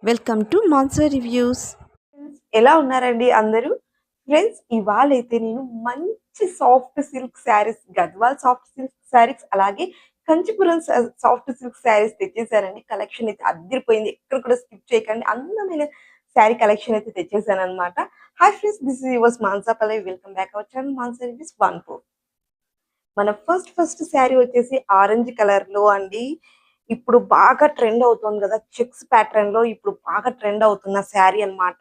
Welcome to మాన్సర్ reviews. ఎలా ఉన్నారండి అందరూ? ఫ్రెండ్స్, ఇవాళైతే నేను మంచి soft silk saris, Gadwal soft silk saris, అలాగే కంచిపురం సాఫ్ట్ సిల్క్ శారీస్ తెచ్చేసానండి. కలెక్షన్ అయితే అదిరిపోయింది. ఎక్కడ కూడా స్కిప్ చేయకండి. అందమైన శారీ కలెక్షన్ అయితే తెచ్చేసాను అనమాట. Hi friends, this is yours Mansa Pallavi. Welcome back our channel Mansa reviews 1 4. మన ఫస్ట్ శారీ వచ్చేసి ఆరెంజ్ కలర్ లో అండి. ఇప్పుడు బాగా ట్రెండ్ అవుతుంది కదా, చెక్స్ ప్యాటర్న్ లో ఇప్పుడు బాగా ట్రెండ్ అవుతున్న శారీ అన్నమాట.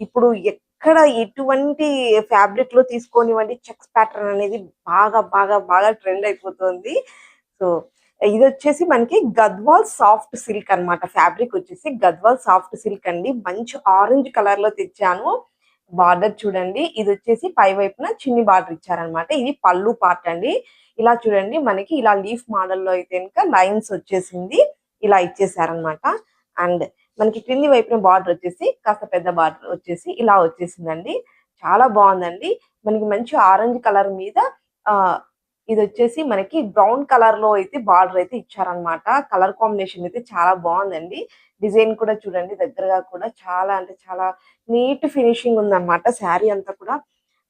ఇప్పుడు ఎక్కడ ఎటువంటి ఫ్యాబ్రిక్ లో తీసుకోనివ్వండి, చెక్స్ ప్యాటర్న్ అనేది బాగా బాగా బాగా ట్రెండ్ అయిపోతుంది. సో ఇది వచ్చేసి మనకి గద్వాల్ సాఫ్ట్ సిల్క్ అన్నమాట. ఫ్యాబ్రిక్ వచ్చేసి గద్వాల్ సాఫ్ట్ సిల్క్ అండి. మంచి ఆరెంజ్ కలర్ లో తెచ్చాను. బార్డర్ చూడండి, ఇది వచ్చేసి పై వైపున చిన్ని బార్డర్ ఇచ్చారనమాట. ఇది పళ్ళు పార్ట్ అండి. ఇలా చూడండి, మనకి ఇలా లీఫ్ మోడల్లో అయితే ఇంకా లైన్స్ వచ్చేసింది, ఇలా ఇచ్చేసారనమాట. అండ్ మనకి క్రింది వైపున బార్డర్ వచ్చేసి కాస్త పెద్ద బార్డర్ వచ్చేసి ఇలా వచ్చేసిందండి. చాలా బాగుందండి. మనకి మంచి ఆరెంజ్ కలర్ మీద ఆ ఇది వచ్చేసి మనకి బ్రౌన్ కలర్ లో అయితే బార్డర్ అయితే ఇచ్చారనమాట. కలర్ కాంబినేషన్ అయితే చాలా బాగుందండి. డిజైన్ కూడా చూడండి, దగ్గరగా కూడా చాలా అంటే చాలా నీట్ ఫినిషింగ్ ఉందన్నమాట. శారీ అంతా కూడా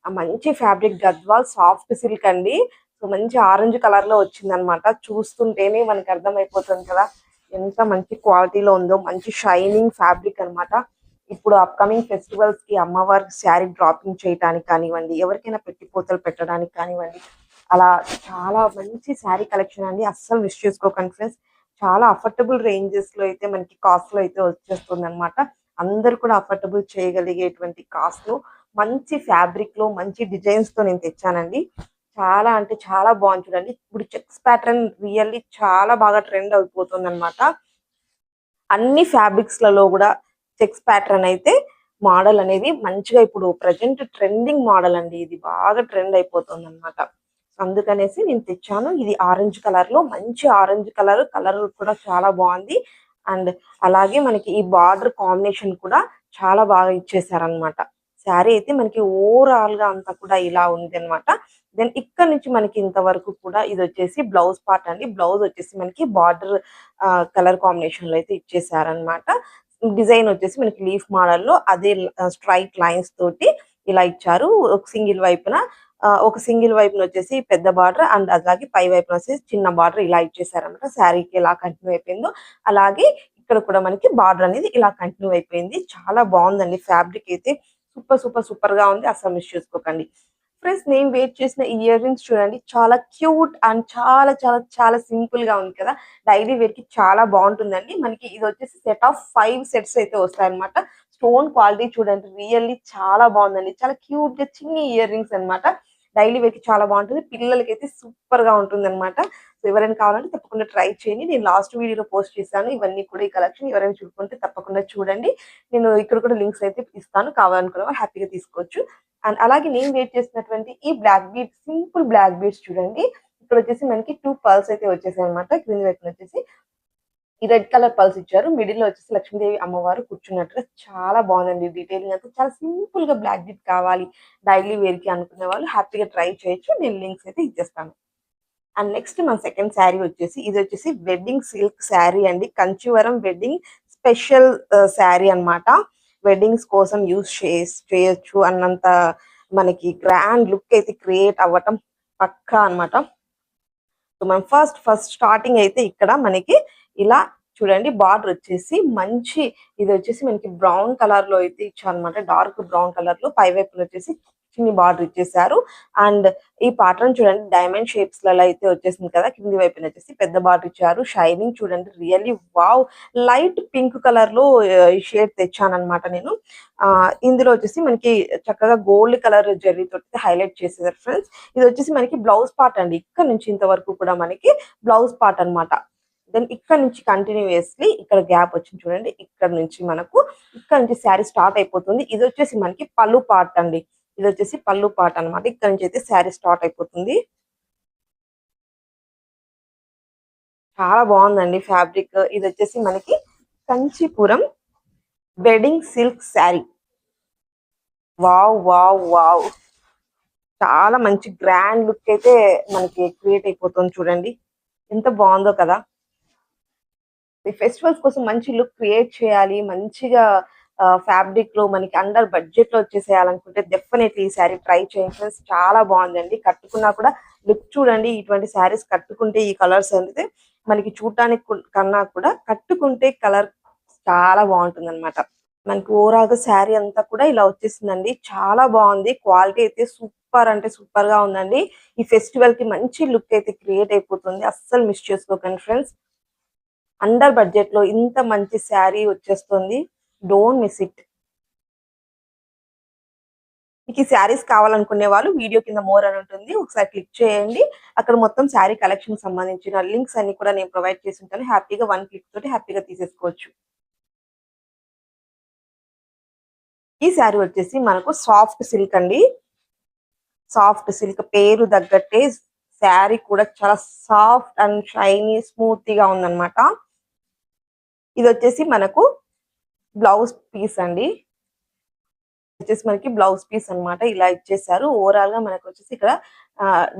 ఆ మంచి ఫ్యాబ్రిక్ గద్వాల్ సాఫ్ట్ సిల్క్ అండి. సో మంచి ఆరెంజ్ కలర్ లో వచ్చిందనమాట. చూస్తుంటేనే మనకి అర్థమైపోతుంది కదా ఎంత మంచి క్వాలిటీలో ఉందో. మంచి షైనింగ్ ఫ్యాబ్రిక్ అన్నమాట. ఇప్పుడు అప్కమింగ్ ఫెస్టివల్స్ కి అమ్మవారి శారీ డ్రాపింగ్ చేయడానికి కానివ్వండి, ఎవరికైనా పెట్టిపోతలు పెట్టడానికి కానివ్వండి, అలా చాలా మంచి శారీ కలెక్షన్ అండి. అస్సలు మిస్ చేసుకోకండి ఫ్రెండ్స్. చాలా అఫోర్డబుల్ రేంజెస్ లో అయితే మనకి కాస్ట్ లో అయితే వచ్చేస్తుంది అనమాట. అందరు కూడా అఫోర్డబుల్ చేయగలిగేటువంటి కాస్ట్ లో మంచి ఫ్యాబ్రిక్ లో మంచి డిజైన్స్ తో నేను తెచ్చానండి. చాలా అంటే చాలా బాగుంది చూడండి. ఇప్పుడు చెక్స్ ప్యాటర్న్ రియల్లీ చాలా బాగా ట్రెండ్ అయిపోతుంది అనమాట. అన్ని ఫ్యాబ్రిక్స్ లలో కూడా చెక్స్ ప్యాటర్న్ అయితే మోడల్ అనేది మంచిగా ఇప్పుడు ప్రజెంట్ ట్రెండింగ్ మోడల్ అండి. ఇది బాగా ట్రెండ్ అయిపోతుంది అనమాట. అందుకనేసి నేను తెచ్చాను. ఇది ఆరెంజ్ కలర్ లో మంచి ఆరెంజ్ కలర్, కలర్ కూడా చాలా బాగుంది. అండ్ అలాగే మనకి ఈ బార్డర్ కాంబినేషన్ కూడా చాలా బాగా ఇచ్చేసారనమాట. శారీ అయితే మనకి ఓవరాల్ గా అంతా కూడా ఇలా ఉంది అనమాట. దెన్ ఇక్కడ నుంచి మనకి ఇంతవరకు కూడా ఇది వచ్చేసి బ్లౌజ్ పార్ట్ అండి. బ్లౌజ్ వచ్చేసి మనకి బార్డర్ కలర్ కాంబినేషన్ లో అయితే ఇచ్చేసారనమాట. డిజైన్ వచ్చేసి మనకి లీఫ్ మోడల్ లో అదే స్ట్రైట్ లైన్స్ తోటి ఇలా ఇచ్చారు. ఒక సింగిల్ వైపున వచ్చేసి పెద్ద బార్డర్, అండ్ అలాగే పై వైపున వచ్చేసి చిన్న బార్డర్ ఇలా ఇచ్చేసారనమాట. శారీకి ఎలా కంటిన్యూ అయిపోయిందో అలాగే ఇక్కడ కూడా మనకి బార్డర్ అనేది ఇలా కంటిన్యూ అయిపోయింది. చాలా బాగుందండి. ఫ్యాబ్రిక్ అయితే సూపర్ సూపర్ సూపర్ గా ఉంది. అసలు మిస్ చేసుకోకండి ఫ్రెండ్స్. నేను వెయిట్ చేసిన ఇయర్ రింగ్స్ చూడండి, చాలా క్యూట్ అండ్ చాలా చాలా చాలా సింపుల్ గా ఉంది కదా. డైలీ వేర్ కి చాలా బాగుంటుందండి. మనకి ఇది వచ్చేసి సెట్ ఆఫ్ 5 సెట్స్ అయితే వస్తాయి అనమాట. స్టోన్ క్వాలిటీ చూడండి, రియల్లీ చాలా బాగుందండి. చాలా క్యూట్ గా చిన్ని ఇయర్ రింగ్స్ అనమాట. డైలీ వేర్ కి చాలా బాగుంటుంది. పిల్లలకి అయితే సూపర్ గా ఉంటుంది అనమాట. సో ఎవరైనా కావాలంటే తప్పకుండా ట్రై చేయండి. నేను లాస్ట్ వీడియోలో పోస్ట్ చేశాను ఇవన్నీ కూడా. ఈ కలెక్షన్ ఎవరైనా చూసుకుంటే తప్పకుండా చూడండి. నేను ఇక్కడ కూడా లింక్స్ అయితే ఇస్తాను, కావాలనుకున్న వాళ్ళు హ్యాపీగా తీసుకోవచ్చు. అండ్ అలాగే నేను వెయిట్ చేసినటువంటి ఈ black beads, simple black beads చూడండి. ఇక్కడ వచ్చేసి మనకి 2 పర్ల్స్ అయితే వచ్చేసాయి అనమాట. క్రింది వైపున వచ్చేసి ఈ రెడ్ కలర్ పల్స్ ఇచ్చారు. మిడిల్ లో వచ్చేసి లక్ష్మీదేవి అమ్మవారు కూర్చున్నట్టుగా చాలా బాగుందండి. డీటెయిలింగ్ అంతా చాలా సింపుల్ గా బ్లాక్ బీడ్ కావాలి డైలీ వేర్ కి అనుకునే వాళ్ళు హ్యాపీగా ట్రై చేయొచ్చు. నేను లింక్స్ అయితే ఇచ్చేస్తాను. అండ్ నెక్స్ట్ మన సెకండ్ శారీ వచ్చేసి ఇది వచ్చేసి వెడ్డింగ్ సిల్క్ శారీ అండి. కంచివరం వెడ్డింగ్ స్పెషల్ శారీ అన్నమాట. వెడ్డింగ్స్ కోసం చేయొచ్చు అన్నంత మనకి గ్రాండ్ లుక్ అయితే క్రియేట్ అవ్వటం పక్కా అన్నమాట. సో మనం ఫస్ట్ స్టార్టింగ్ అయితే ఇక్కడ మనకి ఇలా చూడండి, బార్డర్ వచ్చేసి మంచి ఇది వచ్చేసి మనకి బ్రౌన్ కలర్ లో అయితే ఇచ్చారనమాట. డార్క్ బ్రౌన్ కలర్ లో పై వైపున వచ్చేసి చిన్ని బార్డర్ ఇచ్చేసారు. అండ్ ఈ పాటర్న్ చూడండి, డైమండ్ షేప్స్ లలో అయితే వచ్చేసింది కదా. కింది వైపున వచ్చేసి పెద్ద బార్డర్ ఇచ్చారు. షైనింగ్ చూడండి, really wow. Light pink colour లో ఈ షేడ్ తెచ్చానమాట నేను. ఇందులో వచ్చేసి మనకి చక్కగా గోల్డ్ కలర్ జరీతో హైలైట్ చేసేసారు ఫ్రెండ్స్. ఇది వచ్చేసి మనకి బ్లౌజ్ పార్ట్ అండి. ఇక్కడ నుంచి ఇంతవరకు కూడా మనకి బ్లౌజ్ పార్ట్ అన్నమాట. దెన్ ఇక్కడ నుంచి కంటిన్యూస్లీ ఇక్కడ గ్యాప్ వచ్చింది చూడండి. ఇక్కడ నుంచి మనకు ఇక్కడ నుంచి శారీ స్టార్ట్ అయిపోతుంది. ఇది వచ్చేసి మనకి పళ్ళు పార్ట్ అండి. ఇది వచ్చేసి పళ్ళు పార్ట్ అన్నమాట. ఇక్కడ నుంచి అయితే శారీ స్టార్ట్ అయిపోతుంది. చాలా బాగుందండి ఫ్యాబ్రిక్. ఇది వచ్చేసి మనకి Kanchipuram wedding silk sari. Wow wow wow. చాలా మంచి గ్రాండ్ లుక్ అయితే మనకి క్రియేట్ అయిపోతుంది చూడండి. ఎంత బాగుందో కదా. ఈ ఫెస్టివల్స్ కోసం మంచి లుక్ క్రియేట్ చేయాలి, మంచిగా ఫ్యాబ్రిక్ లో మనకి అండర్ బడ్జెట్ లో వచ్చేసేయాలనుకుంటే డెఫినెట్లీ ఈ శారీ ట్రై చేయండి ఫ్రెండ్స్. చాలా బాగుందండి. కట్టుకున్నా కూడా లుక్ చూడండి. ఇటువంటి శారీస్ కట్టుకుంటే ఈ కలర్స్ అనేది మనకి చూడటానికి కన్నా కూడా కట్టుకుంటే కలర్ చాలా బాగుంటుంది అనమాట. మనకి ఓవరాల్ గా శారీ అంతా కూడా ఇలా వచ్చేసిందండి. చాలా బాగుంది. క్వాలిటీ అయితే సూపర్ అంటే సూపర్ గా ఉందండి. ఈ ఫెస్టివల్ కి మంచి లుక్ అయితే క్రియేట్ అయిపోతుంది. అస్సలు మిస్ చేసుకోకండి ఫ్రెండ్స్. అండర్ బడ్జెట్ లో ఇంత మంచి శారీ వచ్చేస్తుంది. Don't miss it. మీకు ఈ శారీస్ కావాలనుకునే వాళ్ళు వీడియో కింద మోర్ అని ఉంటుంది, ఒకసారి క్లిక్ చేయండి. అక్కడ మొత్తం శారీ కలెక్షన్ సంబంధించిన లింక్స్ అన్ని కూడా నేను ప్రొవైడ్ చేసి ఉంటాను. హ్యాపీగా వన్ క్లిక్ తోటి హ్యాపీగా తీసేసుకోవచ్చు. ఈ శారీ వచ్చేసి మనకు సాఫ్ట్ సిల్క్ అండి. సాఫ్ట్ సిల్క్ పేరు తగ్గట్టే శారీ కూడా చాలా సాఫ్ట్ అండ్ షైనీ స్మూత్ గా ఉందన్నమాట. ఇది వచ్చేసి మనకు బ్లౌజ్ పీస్ అండి. వచ్చేసి మనకి బ్లౌజ్ పీస్ అన్నమాట. ఇలా ఇచ్చేసారు. ఓవరాల్ గా మనకు వచ్చేసి ఇక్కడ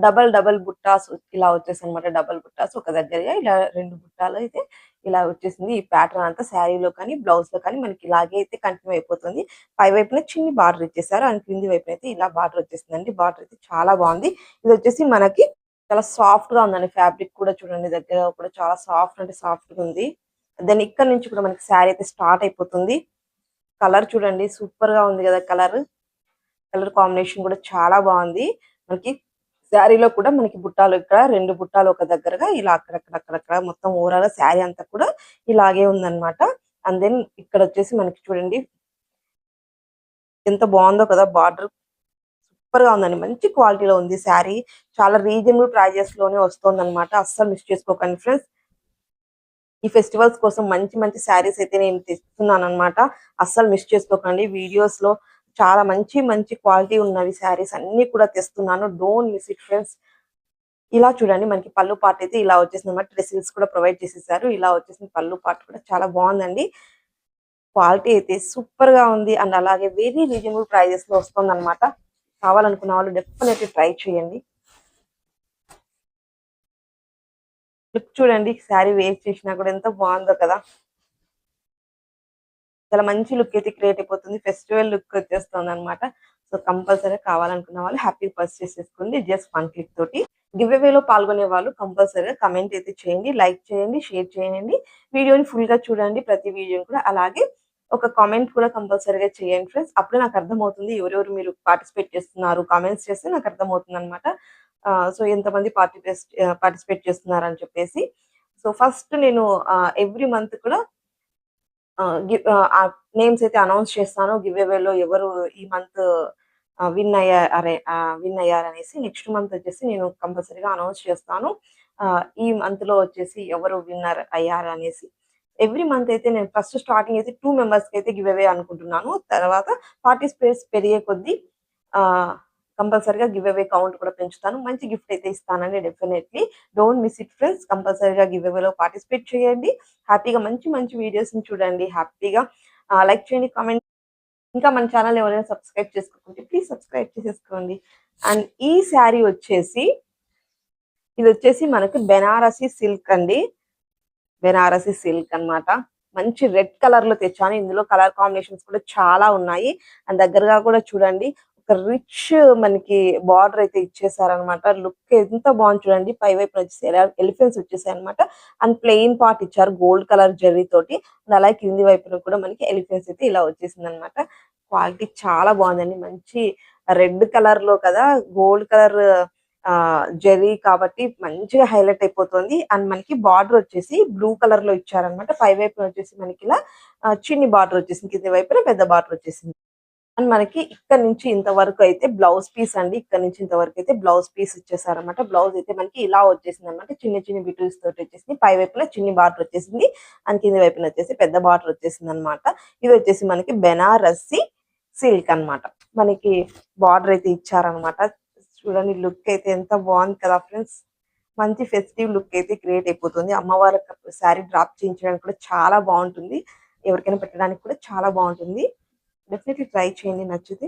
డబల్ డబల్ బుట్టాస్ ఇలా వచ్చేసి అనమాట. డబల్ బుట్టాస్ ఒక దగ్గరగా ఇలా 2 బుట్టాలు అయితే ఇలా వచ్చేసింది. ఈ ప్యాటర్న్ అంతా శారీలో కానీ బ్లౌజ్ లో కానీ మనకి ఇలాగే అయితే కంటిన్యూ అయిపోతుంది. పై వైపున చిన్ని బార్డర్ ఇచ్చేసారు అండ్ కింది వైపున అయితే ఇలా బార్డర్ వచ్చేసిందండి. బార్డర్ అయితే చాలా బాగుంది. ఇది వచ్చేసి మనకి చాలా సాఫ్ట్ గా ఉందండి. ఫ్యాబ్రిక్ కూడా చూడండి, దగ్గర కూడా చాలా సాఫ్ట్ అంటే సాఫ్ట్ గా ఉంది. దాని ఇక్కడ నుంచి కూడా మనకి శారీ అయితే స్టార్ట్ అయిపోతుంది. కలర్ చూడండి, సూపర్ గా ఉంది కదా. కలర్ కలర్ కాంబినేషన్ కూడా చాలా బాగుంది. మనకి శారీలో కూడా మనకి బుట్టాలు ఇక్కడ 2 బుట్టాలు ఒక దగ్గరగా ఇలా అక్కడక్కడ మొత్తం ఓవరాల్ గా శారీ అంతా కూడా ఇలాగే ఉందన్నమాట. అండ్ దెన్ ఇక్కడ వచ్చేసి మనకి చూడండి ఎంత బాగుందో కదా. బార్డర్ సూపర్ గా ఉందండి. మంచి క్వాలిటీలో ఉంది శారీ. చాలా రీజనబుల్ ప్రైజెస్ లోనే వస్తుంది అనమాట. అస్సలు మిస్ చేసుకోకండి ఫ్రెండ్స్. ఈ ఫెస్టివల్స్ కోసం మంచి మంచి శారీస్ అయితే నేను తెస్తున్నాను అనమాట. అస్సలు మిస్ చేసుకోకండి. వీడియోస్ లో చాలా మంచి మంచి క్వాలిటీ ఉన్నవి శారీస్ అన్ని కూడా తెస్తున్నాను. Don't miss it friends. ఇలా చూడండి మనకి పళ్ళు పార్ట్ అయితే ఇలా వచ్చేసింది అనమాట. డ్రెస్సెస్ కూడా ప్రొవైడ్ చేసేసారు. ఇలా వచ్చేసింది పళ్ళు పార్ట్ కూడా చాలా బాగుందండి. క్వాలిటీ అయితే సూపర్ గా ఉంది అండ్ అలాగే వెరీ రీజనబుల్ ప్రైజెస్ లో వస్తుంది అనమాట. కావాలనుకున్న వాళ్ళు డెఫినెట్లీ ట్రై చేయండి. లుక్ చూడండి, శారీ వేర్ చేసినా కూడా ఎంత బాగుందో కదా. చాలా మంచి లుక్ అయితే క్రియేట్ అయిపోతుంది. ఫెస్టివల్ లుక్ వచ్చేస్తుంది అనమాట. సో కంపల్సరీ కావాలనుకున్న వాళ్ళు హ్యాపీ పర్చేస్ చేసుకోండి జస్ట్ 1 క్లిక్ తోటి. గివ్ అవే లో పాల్గొనే వాళ్ళు కంపల్సరీగా కమెంట్ అయితే చేయండి, లైక్ చేయండి, షేర్ చేయండి. వీడియోని ఫుల్ గా చూడండి, ప్రతి వీడియోని కూడా. అలాగే ఒక కామెంట్ కూడా కంపల్సరీగా చేయండి ఫ్రెండ్స్. అప్పుడే నాకు అర్థమవుతుంది ఎవరెవరు మీరు పార్టిసిపేట్ చేస్తున్నారు. కామెంట్స్ చేస్తే నాకు అర్థమవుతుంది అనమాట. సో ఎంతమంది పార్టిసిపేట్ చేస్తున్నారు అని చెప్పేసి. సో ఫస్ట్ నేను ఎవ్రీ మంత్ కూడా నేమ్స్ అయితే అనౌన్స్ చేస్తాను. గివ్ అవేలో ఎవరు ఈ మంత్ విన్ అయ్యారనేసి. నెక్స్ట్ మంత్ వచ్చేసి నేను కంపల్సరీగా అనౌన్స్ చేస్తాను. ఈ మంత్ లో వచ్చేసి ఎవరు విన్నర్ అయ్యారు అనేసి. ఎవ్రీ మంత్ అయితే నేను ఫస్ట్ స్టార్టింగ్ అయితే 2 మెంబర్స్ కి అయితే గివ్ అవే అనుకుంటున్నాను. తర్వాత పార్టిసిపేట్స్ పెరిగే కొద్దీ కంపల్సరీగా గివ్ అవే కౌంట్ కూడా పెంచుతాను. మంచి గిఫ్ట్ అయితే ఇస్తానండి definitely. Don't miss it friends. కంపల్సరీగా గివ్ అవేలో పార్టిసిపేట్ చేయండి. హ్యాపీగా మంచి మంచి వీడియోస్ ని చూడండి. హ్యాపీగా లైక్ చేయండి, కామెంట్. ఇంకా మన ఛానల్ ఎవరైనా సబ్స్క్రైబ్ చేసుకోకుంటే ప్లీజ్ సబ్స్క్రైబ్ చేసేసుకోండి. అండ్ ఈ శారీ వచ్చేసి ఇది వచ్చేసి మనకు బెనారసి సిల్క్ అండి. బెనారసి సిల్క్ అన్నమాట. మంచి రెడ్ కలర్ లో తెచ్చాను. ఇందులో కలర్ కాంబినేషన్స్ కూడా చాలా ఉన్నాయి. అండ్ దగ్గరగా కూడా చూడండి ఒక రిచ్ మనకి బార్డర్ అయితే ఇచ్చేసారనమాట. లుక్ ఎంత బాగుంది చూడండి. పై వైపు వచ్చేసి ఎలిఫెంట్స్ వచ్చేసాయి అనమాట. అండ్ ప్లెయిన్ పార్ట్ ఇచ్చారు గోల్డ్ కలర్ జెర్రీ తోటి. అండ్ అలాగే కింది వైపున కూడా మనకి ఎలిఫెంట్స్ అయితే ఇలా వచ్చేసింది అనమాట. క్వాలిటీ చాలా బాగుందండి. మంచి రెడ్ కలర్ లో కదా, గోల్డ్ కలర్ జెరీ కాబట్టి మంచిగా హైలైట్ అయిపోతుంది. అండ్ మనకి బార్డర్ వచ్చేసి బ్లూ కలర్ లో ఇచ్చారనమాట. పై వైపున వచ్చేసి మనకి ఇలా చిన్ని బార్డర్ వచ్చేసింది, కింది వైపున పెద్ద బార్డర్ వచ్చేసింది. అండ్ మనకి ఇక్కడ నుంచి ఇంతవరకు అయితే బ్లౌజ్ పీస్ అండి. ఇక్కడ నుంచి ఇంతవరకు అయితే బ్లౌజ్ పీస్ ఇచ్చేసారనమాట. బ్లౌజ్ అయితే మనకి ఇలా వచ్చేసింది అనమాట. చిన్న చిన్న బిటల్స్ తోటి వచ్చేసింది. పై వైపున చిన్ని బార్డర్ వచ్చేసింది అండ్ కింది వైపున వచ్చేసి పెద్ద బార్డర్ వచ్చేసింది అనమాట. ఇది వచ్చేసి మనకి బెనారసి సిల్క్ అన్నమాట. మనకి బార్డర్ అయితే ఇచ్చారనమాట. చూడండి లుక్ అయితే ఎంత బాగుంది కదా ఫ్రెండ్స్. మంచి ఫెస్టివ్ లుక్ అయితే క్రియేట్ అయిపోతుంది. అమ్మవారికి శారీ డ్రాప్ చేయించడానికి కూడా చాలా బాగుంటుంది. ఎవరికైనా పెట్టడానికి కూడా చాలా బాగుంటుంది. డెఫినెట్లీ ట్రై చేయండి నచ్చితే.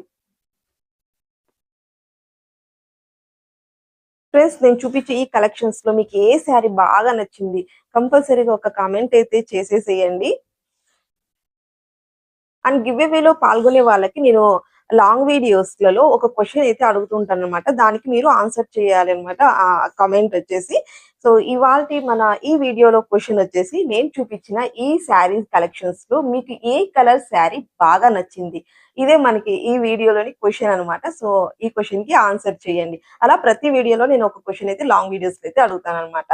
ఫ్రెండ్స్ నేను చూపించే ఈ కలెక్షన్స్ లో మీకు ఏ శారీ బాగా నచ్చింది కంపల్సరీగా ఒక కామెంట్ అయితే చేసేసేయండి. అండ్ గివ్ అవేలో పాల్గొనే వాళ్ళకి నేను లాంగ్ వీడియోస్ లలో ఒక క్వశ్చన్ అయితే అడుగుతుంటాను అనమాట. దానికి మీరు ఆన్సర్ చేయాలి అనమాట ఆ కామెంట్ వచ్చేసి. సో ఇవాల్టి మన ఈ వీడియోలో క్వశ్చన్ వచ్చేసి నేను చూపించిన ఈ శారీ కలెక్షన్స్ లో మీకు ఏ కలర్ శారీ బాగా నచ్చింది? ఇదే మనకి ఈ వీడియోలోని క్వశ్చన్ అనమాట. సో ఈ క్వశ్చన్ కి ఆన్సర్ చేయండి. అలా ప్రతి వీడియోలో నేను ఒక క్వశ్చన్ అయితే లాంగ్ వీడియోస్ అయితే అడుగుతాను అనమాట.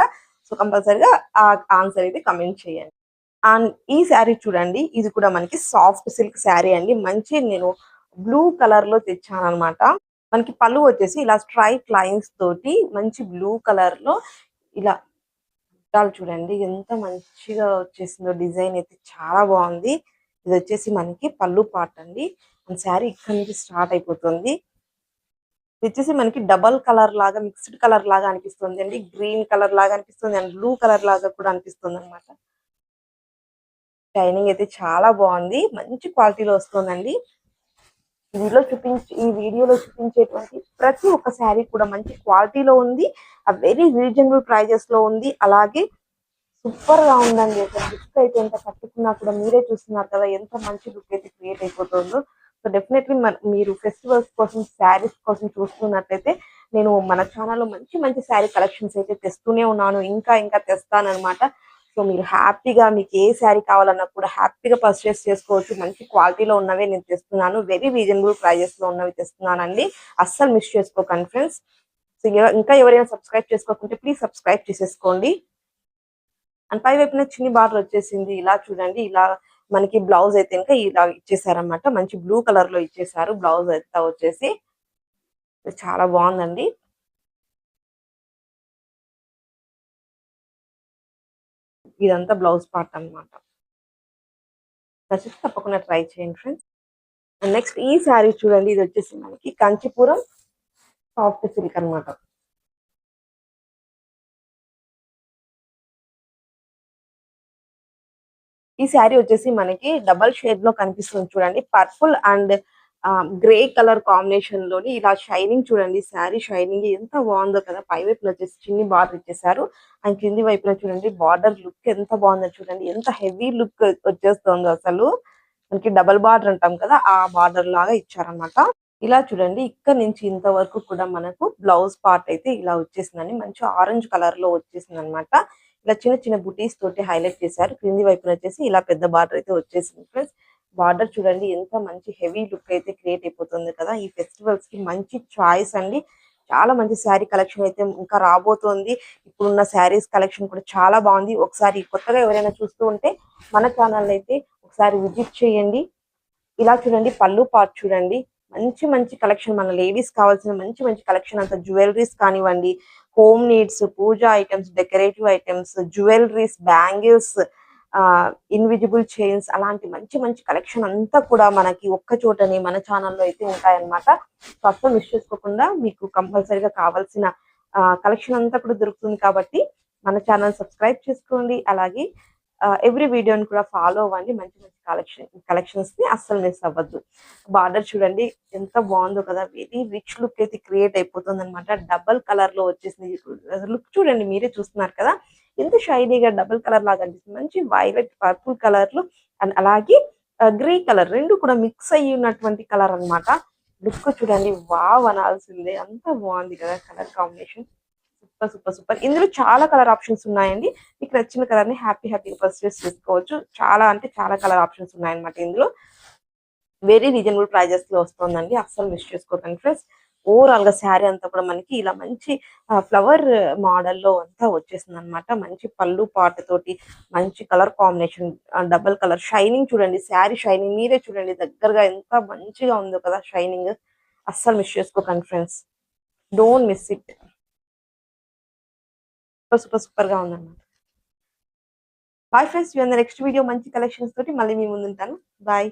సో కంపల్సరిగా ఆ ఆన్సర్ అయితే కమెంట్ చేయండి. అండ్ ఈ శారీ చూడండి, ఇది కూడా మనకి సాఫ్ట్ సిల్క్ శారీ అండి. మంచి నేను బ్లూ కలర్ లో తెచ్చాను అనమాట. మనకి పళ్ళు వచ్చేసి ఇలా స్ట్రైట్ లైన్స్ తోటి మంచి బ్లూ కలర్ లో ఇలా బుట్టాలు చూడండి ఎంత మంచిగా వచ్చేసిందో. డిజైన్ అయితే చాలా బాగుంది. ఇది వచ్చేసి మనకి పళ్ళు పార్ట్ అండి. మన శారీ ఇక్కడ నుంచి స్టార్ట్ అయిపోతుంది. ఇది వచ్చేసి మనకి డబల్ కలర్ లాగా మిక్స్డ్ కలర్ లాగా అనిపిస్తుంది అండి. గ్రీన్ కలర్ లాగా అనిపిస్తుంది అండ్ బ్లూ కలర్ లాగా కూడా అనిపిస్తుంది అనమాట. షైనింగ్ అయితే చాలా బాగుంది. మంచి క్వాలిటీలో వస్తుందండి. ఈ వీడియోలో చూపించేటువంటి ప్రతి ఒక్క శారీ కూడా మంచి క్వాలిటీలో ఉంది. ఆ వెరీ రీజనబుల్ ప్రైజెస్ లో ఉంది. అలాగే సూపర్ గా ఉందండి. అసలు లుక్ అయితే ఎంత కట్టుకున్నా కూడా మీరే చూస్తున్నారు కదా ఎంత మంచి లుక్ అయితే క్రియేట్ అయిపోతుందో. సో డెఫినెట్లీ మీరు ఫెస్టివల్స్ కోసం శారీస్ కోసం చూస్తున్నట్లయితే నేను మన ఛానల్లో మంచి మంచి శారీ కలెక్షన్స్ అయితే తెస్తూనే ఉన్నాను. ఇంకా ఇంకా తెస్తానన్నమాట. సో మీరు హ్యాపీగా మీకు ఏ శారీ కావాలన్నా కూడా హ్యాపీగా పర్చేస్ చేసుకోవచ్చు. మంచి క్వాలిటీలో ఉన్నవే నేను తెస్తున్నాను. వెరీ రీజనబుల్ ప్రైజెస్ లో ఉన్నవి తెస్తున్నానండి. అస్సలు మిస్ చేసుకోకండి ఫ్రెండ్స్. సో ఇంకా ఎవరైనా సబ్స్క్రైబ్ చేసుకోకుంటే ప్లీజ్ సబ్స్క్రైబ్ చేసేసుకోండి. అండ్ పై వైపున చిన్ని బార్డర్ వచ్చేసింది. ఇలా చూడండి, ఇలా మనకి బ్లౌజ్ అయితే ఇంకా ఇలా ఇచ్చేసారనమాట. మంచి బ్లూ కలర్ లో ఇచ్చేసారు బ్లౌజ్ అయితే వచ్చేసి. చాలా బాగుందండి. ఇదంతా బ్లౌజ్ పార్ట్ అనమాట. నచ్చితే తప్పకుండా ట్రై చేయండి ఫ్రెండ్స్. నెక్స్ట్ ఈ శారీ చూడండి, ఇది వచ్చేసి మనకి కంచిపురం సాఫ్ట్ సిల్క్ అనమాట. ఈ శారీ వచ్చేసి మనకి డబల్ షేడ్ లో కనిపిస్తుంది చూడండి. Purple and grey colour combination లోని ఇలా షైనింగ్ చూడండి. శారీ షైనింగ్ ఎంత బాగుందో కదా. పై వైపున వచ్చేసి చిన్ని బార్డర్ ఇచ్చేసారు. అండ్ కింది వైపున చూడండి బార్డర్ లుక్ ఎంత బాగుందో చూడండి. ఎంత హెవీ లుక్ వచ్చేస్తుందో అసలు. మనకి డబల్ బార్డర్ అంటాం కదా, ఆ బార్డర్ లాగా ఇచ్చారనమాట. ఇలా చూడండి ఇక్కడ నుంచి ఇంతవరకు కూడా మనకు బ్లౌజ్ పార్ట్ అయితే ఇలా వచ్చేసిందండి. మంచి ఆరెంజ్ కలర్ లో వచ్చేసింది అనమాట. ఇలా చిన్న చిన్న బుటీస్ తోటి హైలైట్ చేశారు. క్రింది వైపున వచ్చేసి ఇలా పెద్ద బార్డర్ అయితే వచ్చేసింది ఫ్రెండ్స్. బార్డర్ చూడండి ఎంత మంచి హెవీ లుక్ అయితే క్రియేట్ అయిపోతుంది కదా. ఈ ఫెస్టివల్స్ కి మంచి చాయిస్ అండి. చాలా మంచి శారీ కలెక్షన్ అయితే ఇంకా రాబోతోంది. ఇప్పుడున్న శారీస్ కలెక్షన్ కూడా చాలా బాగుంది. ఒకసారి కొత్తగా ఎవరైనా చూస్తూ ఉంటే మన ఛానల్ అయితే ఒకసారి విజిట్ చేయండి. ఇలా చూడండి పళ్ళు పార్ట్ చూడండి. మంచి మంచి కలెక్షన్ మన లేడీస్ కావాల్సిన మంచి మంచి కలెక్షన్ అంతా జ్యువెలరీస్ కానివ్వండి, home needs, puja items, decorative items, jewelleries, bangles, invisible chains అలాంటి మంచి మంచి కలెక్షన్ అంతా కూడా మనకి ఒక్క చోటని మన ఛానల్లో అయితే ఉంటాయన్నమాట. సో అస్సలు మిస్ చేసుకోకుండా మీకు కంపల్సరీగా కావాల్సిన కలెక్షన్ అంతా కూడా దొరుకుతుంది కాబట్టి మన ఛానల్ సబ్స్క్రైబ్ చేసుకోండి. అలాగే ఎవ్రీ వీడియోని కూడా ఫాలో అవ్వండి. మంచి మంచి కలెక్షన్స్ ని అస్సలు మిస్ అవ్వద్దు. బార్డర్ చూడండి ఎంత బాగుందో కదా. వెరీ రిచ్ లుక్ అయితే క్రియేట్ అయిపోతుంది అనమాట. డబల్ కలర్ లో వచ్చేసింది. లుక్ చూడండి మీరే చూస్తున్నారు కదా ఎంత షైనీగా డబల్ కలర్ లాగా అనిపిస్తుంది. మంచి వైలెట్ పర్పుల్ కలర్ లో అండ్ అలాగే గ్రే కలర్ రెండు కూడా మిక్స్ అయ్యి ఉన్నటువంటి కలర్ అన్నమాట. లుక్ చూడండి వావ్ అనాల్సిందే. అంత బాగుంది కదా colour combination. Super super super. ఇందులో చాలా కలర్ ఆప్షన్స్ ఉన్నాయండి. మీకు నచ్చిన కలర్ ని హ్యాపీగా పర్చేస్ చేసుకోవచ్చు. చాలా అంటే చాలా కలర్ ఆప్షన్స్ ఉన్నాయన్నమాట ఇందులో. వెరీ రీజనబుల్ ప్రైజెస్ లో వస్తుందండి. అస్సలు మిస్ చేసుకోకండి ఫ్రెండ్స్. ఓవరాల్ గా శారీ అంతా కూడా మనకి ఇలా మంచి ఫ్లవర్ మోడల్ లో అంతా వచ్చేసింది అనమాట. మంచి పళ్ళు పాట తోటి మంచి colour combination, double colour shining చూడండి. శారీ షైనింగ్ మీరే చూడండి దగ్గరగా ఎంత మంచిగా ఉందో కదా షైనింగ్. అస్సలు మిస్ చేసుకోకండి friends. Don't miss it. Super super super గా ఉందన్నమాట. Bye friends. నెక్స్ట్ వీడియో మంచి కలెక్షన్స్ తోటి మళ్ళీ మీ ముందు ఉంటాను. బాయ్.